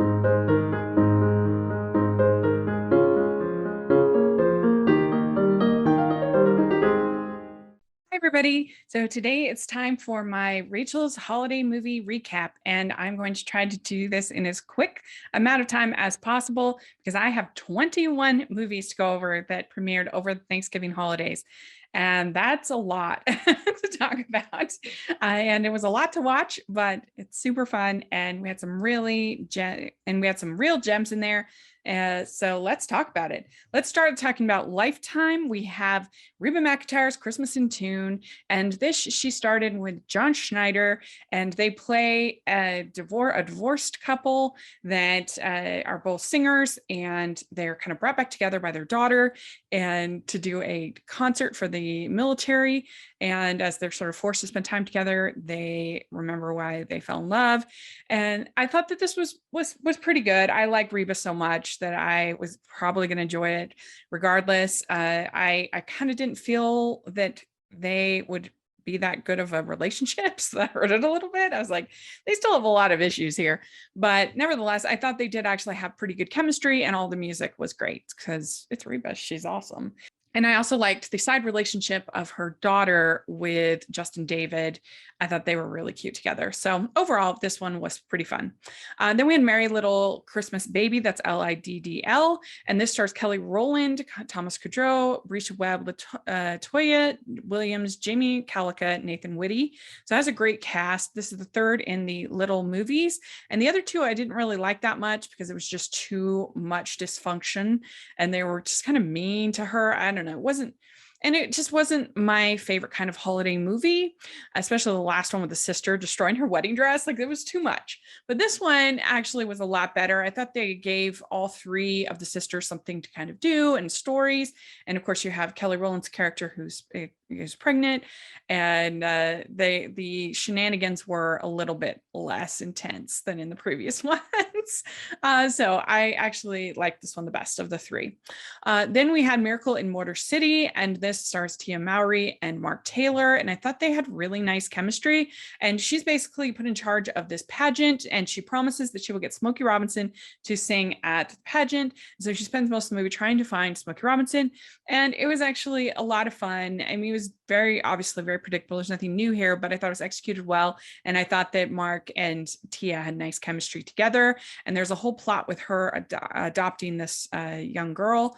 Hi, everybody. So today it's time for my Rachel's holiday movie recap, and I'm going to try to do this in as quick amount of time as possible because I have 21 movies to go over that premiered over the Thanksgiving holidays. And that's a lot to talk about. And it was a lot to watch, but it's super fun. And we had some real gems in there. So let's talk about it. Let's start talking about Lifetime. We have Reba McEntire's Christmas in Tune. And this she started with John Schneider, and they play a divorced couple that are both singers, and they're kind of brought back together by their daughter and to do a concert for the military. And as they're sort of forced to spend time together, they remember why they fell in love. And I thought that this was pretty good. I like Reba so much that I was probably going to enjoy it regardless. I kind of didn't feel that they would be that good of a relationship, so that hurt it a little bit. I was like, they still have a lot of issues here, but nevertheless, I thought they did actually have pretty good chemistry, and all the music was great because it's Reba. She's awesome. And I also liked the side relationship of her daughter with Justin David. I thought they were really cute together. So overall, this one was pretty fun. Then we had Merry Little Christmas Baby. That's Liddl. And this stars Kelly Rowland, Thomas Kudrow, Brisha Webb, Latoya Williams, Jamie Calica, Nathan Whitty. So that's a great cast. This is the third in the Little movies. And the other two I didn't really like that much because it was just too much dysfunction. And they were just kind of mean to her. I don't know. It just wasn't my favorite kind of holiday movie, especially the last one with the sister destroying her wedding dress. Like, it was too much. But this one actually was a lot better. I thought they gave all three of the sisters something to kind of do and stories. And of course, you have Kelly Rowland's character who's pregnant, and the shenanigans were a little bit less intense than in the previous ones. So I actually liked this one the best of the three. Then we had Miracle in Motor City, and this stars Tia Mowry and Mark Taylor, and I thought they had really nice chemistry. And she's basically put in charge of this pageant, and she promises that she will get Smokey Robinson to sing at the pageant. So she spends most of the movie trying to find Smokey Robinson, and it was actually a lot of fun. I mean, it was obviously very predictable. There's nothing new here, but I thought it was executed well, and I thought that Mark and Tia had nice chemistry together. And there's a whole plot with her adopting this young girl,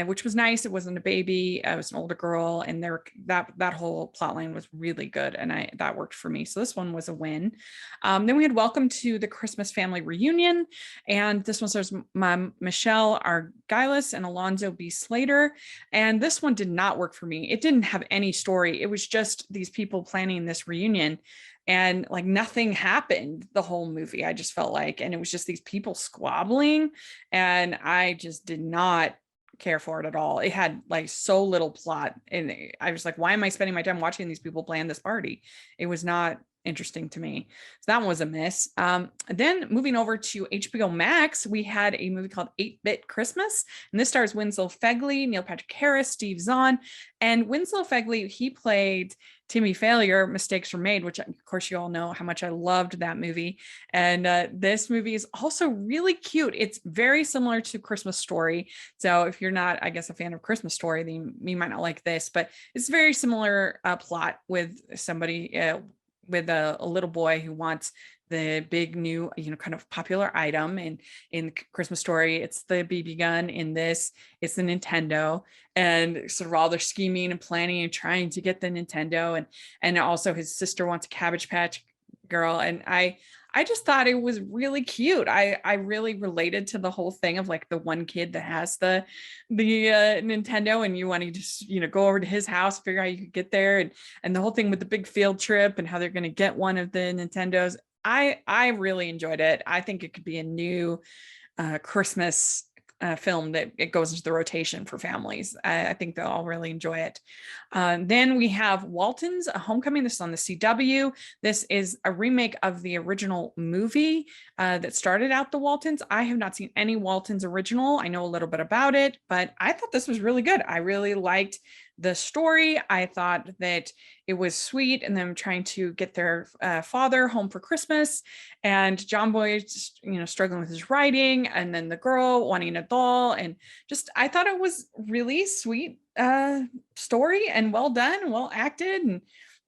which was nice. It wasn't a baby; it was an older girl, and that whole plot line was really good, and that worked for me. So this one was a win. Then we had Welcome to the Christmas Family Reunion, and this one stars Michelle Argylis and Alonzo B. Slater. And this one did not work for me. It didn't have any story. It was just these people planning this reunion, and like nothing happened the whole movie, I just felt like. And it was just these people squabbling, and I just did not care for it at all. It had like so little plot, and I was like, why am I spending my time watching these people plan this party? It was not interesting to me. So that one was a miss. Then moving over to HBO Max, we had a movie called 8-Bit Christmas, and this stars Winslow Fegley, Neil Patrick Harris, Steve Zahn. And Winslow Fegley, he played Timmy Failure, Mistakes Were Made, which of course you all know how much I loved that movie. And this movie is also really cute. It's very similar to Christmas Story. So if you're not, I guess, a fan of Christmas Story, then you might not like this, but it's very similar plot with somebody with a little boy who wants the big new, kind of popular item. And in Christmas Story, it's the BB gun. In this, it's the Nintendo, and sort of all their scheming and planning and trying to get the Nintendo. And also his sister wants a Cabbage Patch Girl. And I just thought it was really cute. I really related to the whole thing of like the one kid that has the Nintendo, and you want to just go over to his house, figure out how you could get there, and the whole thing with the big field trip and how they're going to get one of the Nintendos. I really enjoyed it. I think it could be a new Christmas film that it goes into the rotation for families. I think they'll all really enjoy it. Then we have Waltons A Homecoming. This is on the CW. This is a remake of the original movie that started out the Waltons. I have not seen any Waltons original. I know a little bit about it, but I thought this was really good. I really liked the story. I thought that it was sweet, and them trying to get their father home for Christmas, and John Boy, struggling with his writing, and then the girl wanting a doll, and just I thought it was really sweet story and well done and well acted. And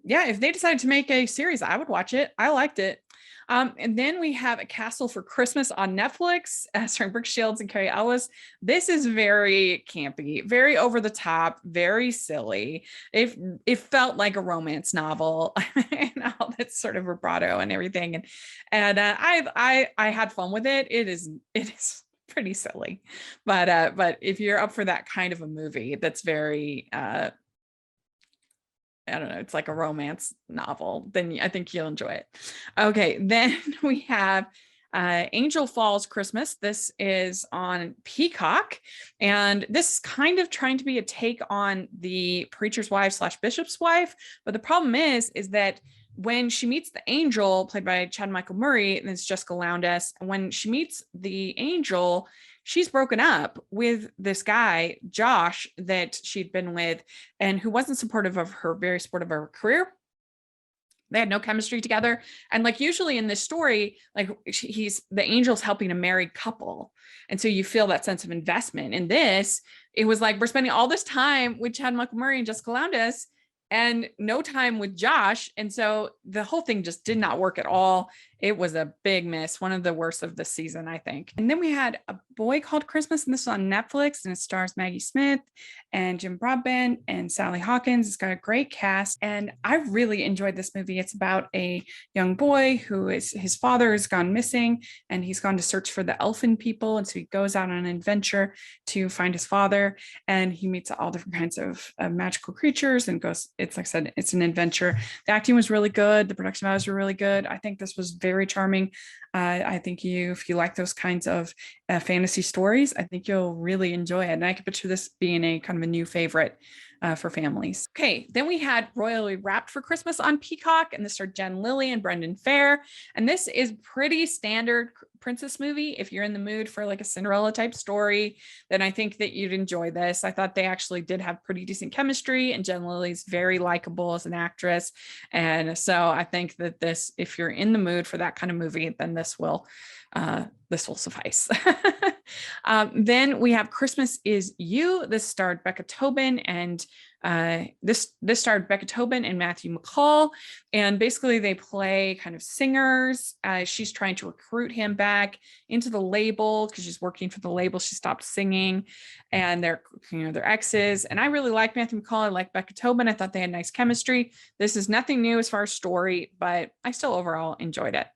yeah, if they decided to make a series, I would watch it. I liked it. And then we have A Castle for Christmas on Netflix, starring Brooke Shields and Carrie Ellis. This is very campy, very over the top, very silly. It felt like a romance novel and all that sort of vibrato and everything. And I had fun with it. It is pretty silly, but if you're up for that kind of a movie that's very I don't know, it's like a romance novel, then I think you'll enjoy it. Okay, then we have Angel Falls Christmas. This is on Peacock, and this is kind of trying to be a take on the preacher's wife slash bishop's wife. But the problem is that when she meets the angel, played by Chad Michael Murray, and it's Jessica Lowndes, when she meets the angel, she's broken up with this guy, Josh, that she'd been with, and who wasn't very supportive of her career. They had no chemistry together. And like usually in this story, like the angel's helping a married couple. And so you feel that sense of investment. In this, it was like, we're spending all this time with Chad Michael Murray and Jessica Lowndes and no time with Josh. And so the whole thing just did not work at all. It was a big miss, one of the worst of the season, I think. And then we had A Boy Called Christmas, and this is on Netflix, and it stars Maggie Smith and Jim Broadbent and Sally Hawkins. It's got a great cast, and I really enjoyed this movie. It's about a young boy his father has gone missing, and he's gone to search for the elfin people, and so he goes out on an adventure to find his father, and he meets all different kinds of magical creatures, and it's like I said, it's an adventure. The acting was really good. The production values were really good. I think this was very charming. I think if you like those kinds of fantasy stories, I think you'll really enjoy it. And I could picture this being a kind of a new favorite for families. Okay, then we had Royally Wrapped for Christmas on Peacock, and this starred Jen Lilly and Brendan Fair. And this is pretty standard princess movie. If you're in the mood for like a Cinderella type story, then I think that you'd enjoy this. I thought they actually did have pretty decent chemistry, and Jen Lilly's very likable as an actress. And so I think that this, if you're in the mood for that kind of movie, then this will suffice. Then we have Christmas Is You. This starred Becca Tobin and this starred Becca Tobin and Matthew McCall, and basically they play kind of singers. She's trying to recruit him back into the label because she's working for the label. She stopped singing, and they're exes. And I really like Matthew McCall. I like Becca Tobin. I thought they had nice chemistry. This is nothing new as far as story, but I still overall enjoyed it.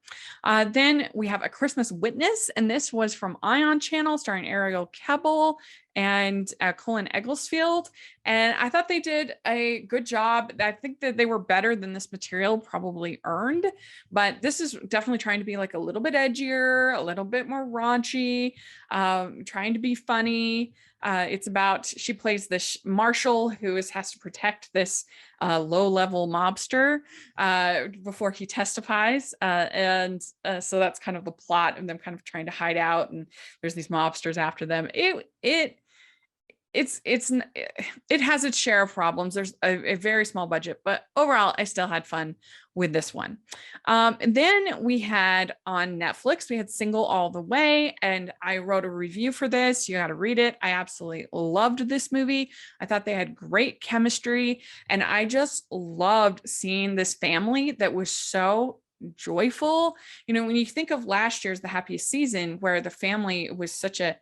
Then we have A Christmas Witness, and this was from Ion Channel, starring Ariel Kebbel and Colin Egglesfield. And I thought they did a good job. I think that they were better than this material probably earned, but this is definitely trying to be like a little bit edgier, a little bit more raunchy, trying to be funny. It's about, she plays this Marshall who has to protect this low-level mobster before he testifies. So that's kind of the plot of them kind of trying to hide out, and there's these mobsters after them. It has its share of problems. There's a very small budget, but overall I still had fun with this one. And then we had on Netflix, we had Single All the Way, and I wrote a review for this. You got to read it. I absolutely loved this movie. I thought they had great chemistry, and I just loved seeing this family that was so joyful. When you think of last year's The Happiest Season, where the family was such a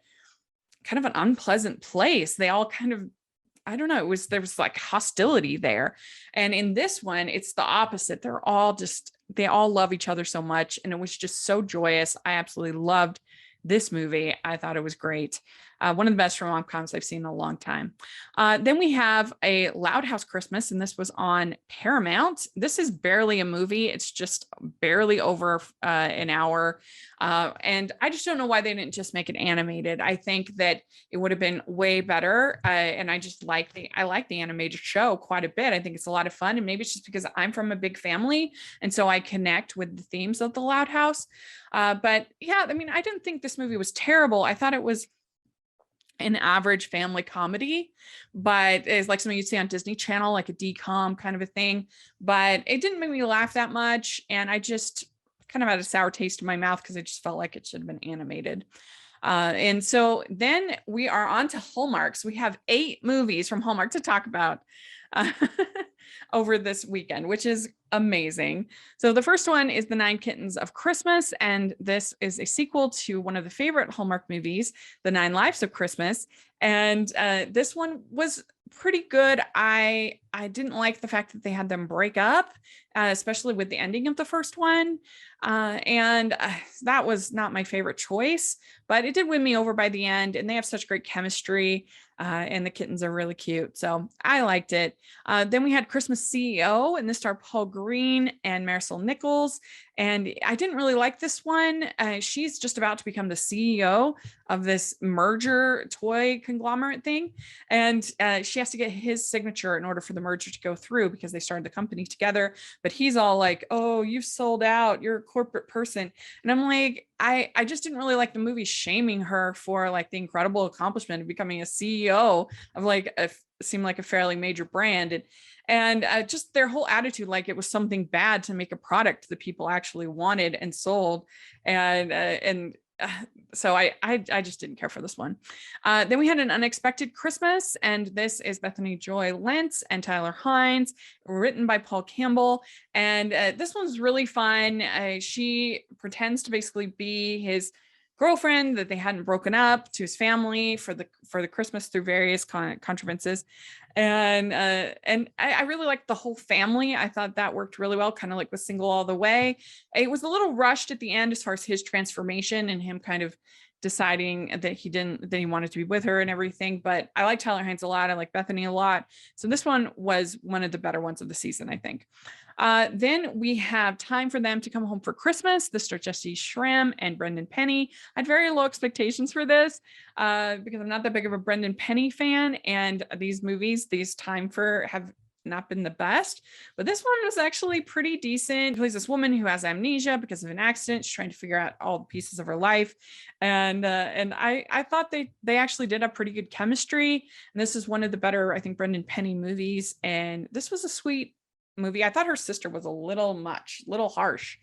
kind of an unpleasant place. They all kind of, I don't know, there was like hostility there. And in this one, it's the opposite. They all love each other so much. And it was just so joyous. I absolutely loved this movie. I thought it was great. One of the best rom-coms I've seen in a long time. Then we have a Loud House Christmas, and this was on Paramount. This is barely a movie. It's just barely over an hour. And I just don't know why they didn't just make it animated. I think that it would have been way better. And I like the animated show quite a bit. I think it's a lot of fun. And maybe it's just because I'm from a big family. And so I connect with the themes of the Loud House. But yeah, I mean, I didn't think this movie was terrible. I thought it was an average family comedy, but it's like something you'd see on Disney Channel, like a DCOM kind of a thing. But it didn't make me laugh that much. And I just kind of had a sour taste in my mouth because I just felt like it should have been animated. And so then we are on to Hallmark. So we have 8 movies from Hallmark to talk about uh, over this weekend, which is amazing. So the first one is The 9 Kittens of Christmas, and this is a sequel to one of the favorite Hallmark movies, The 9 Lives of Christmas. And this one was pretty good. I didn't like the fact that they had them break up, especially with the ending of the first one. And that was not my favorite choice, but it did win me over by the end. And they have such great chemistry, and the kittens are really cute. So I liked it. Then we had Christmas CEO, and this starred Paul Green and Marisol Nichols. And I didn't really like this one. She's just about to become the CEO of this merger toy conglomerate thing. And she has to get his signature in order for the merger to go through because they started the company together. But he's all like, oh, you've sold out. You're a corporate person. And I'm like, I just didn't really like the movie shaming her for like the incredible accomplishment of becoming a CEO of like seemed like a fairly major brand. And just their whole attitude, like it was something bad to make a product that people actually wanted and sold. And so I just didn't care for this one. Then we had An Unexpected Christmas, and this is Bethany Joy Lentz and Tyler Hines, written by Paul Campbell. And this one's really fun. She pretends to basically be his girlfriend, that they hadn't broken up, to his family for the Christmas through various contrivances. And I really liked the whole family. I thought that worked really well, kind of like with Single All the Way. It was a little rushed at the end as far as his transformation and him kind of deciding that he wanted to be with her and everything. But I like Tyler Hines a lot. I like Bethany a lot. So this one was one of the better ones of the season, I think. Then we have Time for Them to Come Home for Christmas. This stars Jesse Schramm and Brendan Penny. I had very low expectations for this because I'm not that big of a Brendan Penny fan. And these movies, have not been the best, but this one was actually pretty decent. He plays this woman who has amnesia because of an accident. She's trying to figure out all the pieces of her life, and I thought they actually did have pretty good chemistry. And this is one of the better, I think, Brendan Penny movies. And this was a sweet movie. I thought her sister was a little harsh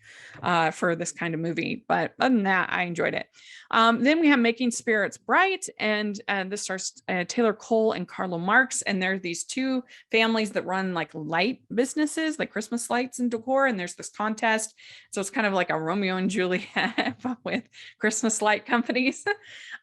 for this kind of movie, but other than that, I enjoyed it. Then we have Making Spirits Bright, and this stars Taylor Cole and Carlo Marx, and there are these two families that run like light businesses, like Christmas lights and decor, and there's this contest. So it's kind of like a Romeo and Juliet with Christmas light companies.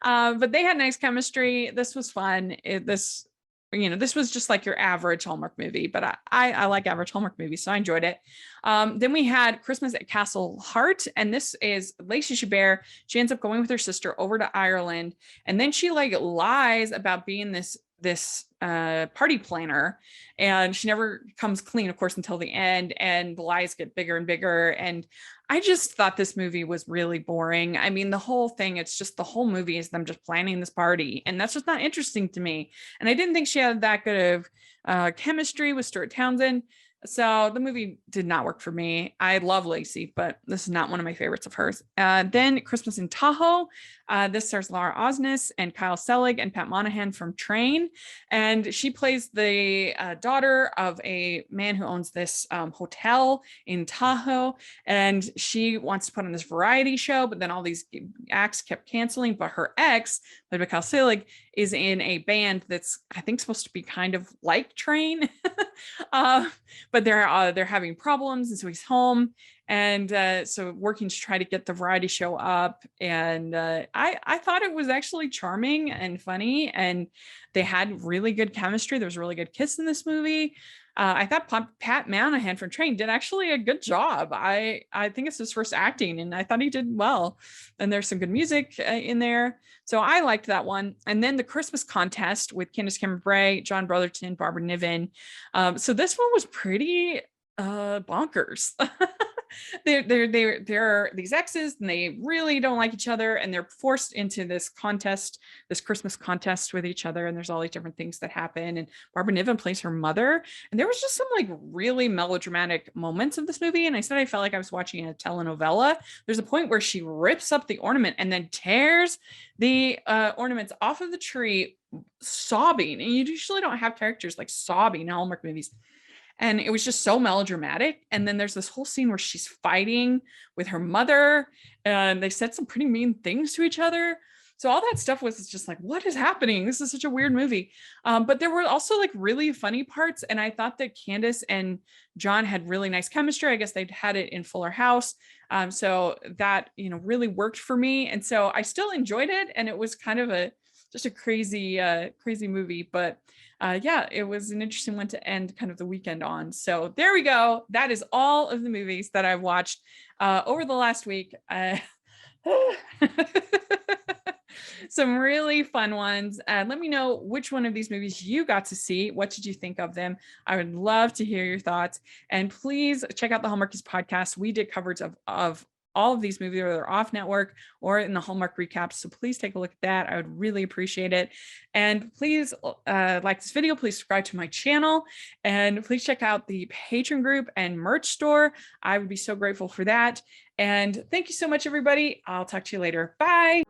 But they had nice chemistry. This was fun. This was just like your average Hallmark movie, but I like average Hallmark movies, so I enjoyed it. Then we had Christmas at Castleheart, and this is Lacey Chabert. She ends up going with her sister over to Ireland, and then she like lies about being this party planner, and she never comes clean, of course, until the end, and the lies get bigger and bigger. And I just thought this movie was really boring. I mean, the whole thing, it's just the whole movie is them just planning this party, and that's just not interesting to me. And I didn't think she had that good of chemistry with Stuart Townsend. So the movie did not work for me. I love Lacey, but this is not one of my favorites of hers. Then Christmas in Tahoe. This stars Laura Osnes and Kyle Selig and Pat Monahan from Train. And she plays the daughter of a man who owns this hotel in Tahoe. And she wants to put on this variety show, but then all these acts kept canceling. But her ex, played by Kyle Selig, is in a band that's, I think, supposed to be kind of like Train. But they're having problems, and so he's home, and so working to try to get the variety show up. And I thought it was actually charming and funny, and they had really good chemistry. There was a really good kiss in this movie. I thought Pat Monahan from Train did actually a good job. I think it's his first acting, and I thought he did well. And there's some good music in there, so I liked that one. And then the Christmas contest with Candace Cameron Bure, John Brotherton, Barbara Niven. So this one was pretty bonkers. They're these exes, and they really don't like each other, and they're forced into this contest, this Christmas contest with each other, and there's all these different things that happen. And Barbara Niven plays her mother, and there was just some like really melodramatic moments of this movie, and I said I felt like I was watching a telenovela. There's a point where she rips up the ornament and then tears the ornaments off of the tree, sobbing, and you usually don't have characters like sobbing in Hallmark movies. And it was just so melodramatic. And then there's this whole scene where she's fighting with her mother, and they said some pretty mean things to each other. So all that stuff was just like, what is happening? This is such a weird movie. But there were also like really funny parts. And I thought that Candace and John had really nice chemistry. I guess they'd had it in Fuller House. So that, really worked for me. And so I still enjoyed it. And it was kind of just a crazy, crazy movie. But yeah, it was an interesting one to end kind of the weekend on. So there we go. That is all of the movies that I've watched over the last week. Some really fun ones. Let me know which one of these movies you got to see. What did you think of them? I would love to hear your thoughts. And please check out the Hallmarkies podcast. We did coverage of all of these movies, whether they're off network or in the Hallmark recaps. So please take a look at that. I would really appreciate it. And please like this video, please subscribe to my channel, and please check out the Patreon group and merch store. I would be so grateful for that. And thank you so much, everybody. I'll talk to you later. Bye.